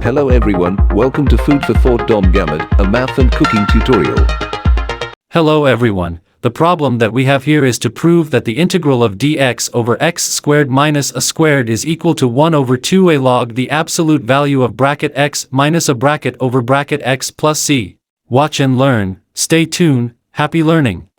Hello everyone, welcome to Food for Thought Dom Gamut, a math and cooking tutorial. Hello everyone. The problem that we have here is to prove that the integral of dx over x squared minus a squared is equal to 1 over 2a log the absolute value of bracket x minus a bracket over bracket x plus c. Watch and learn, stay tuned, happy learning.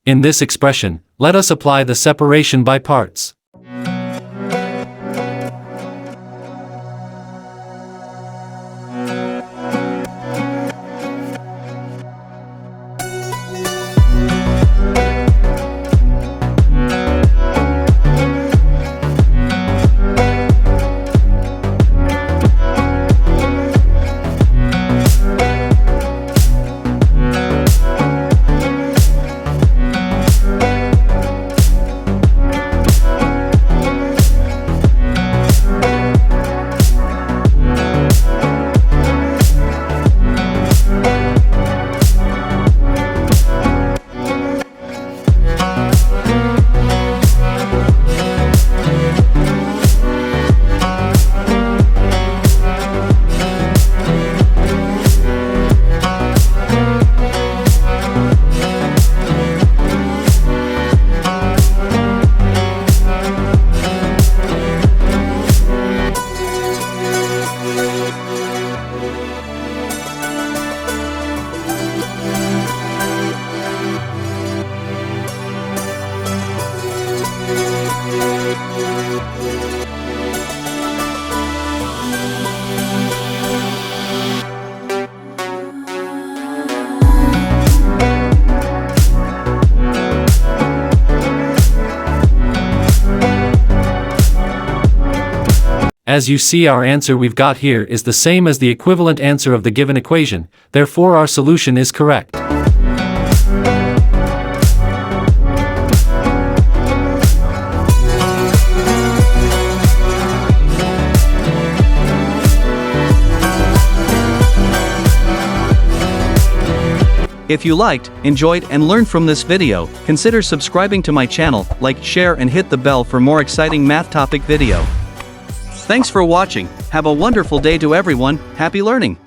In this expression, let us apply the separation by parts. as you see, our answer we've got here is the same as the equivalent answer of the given equation, therefore our solution is correct. If you liked, enjoyed, and learned from this video, consider subscribing to my channel, like, share, and hit the bell for more exciting math topic video. Thanks for watching. Have a wonderful day to everyone. Happy learning!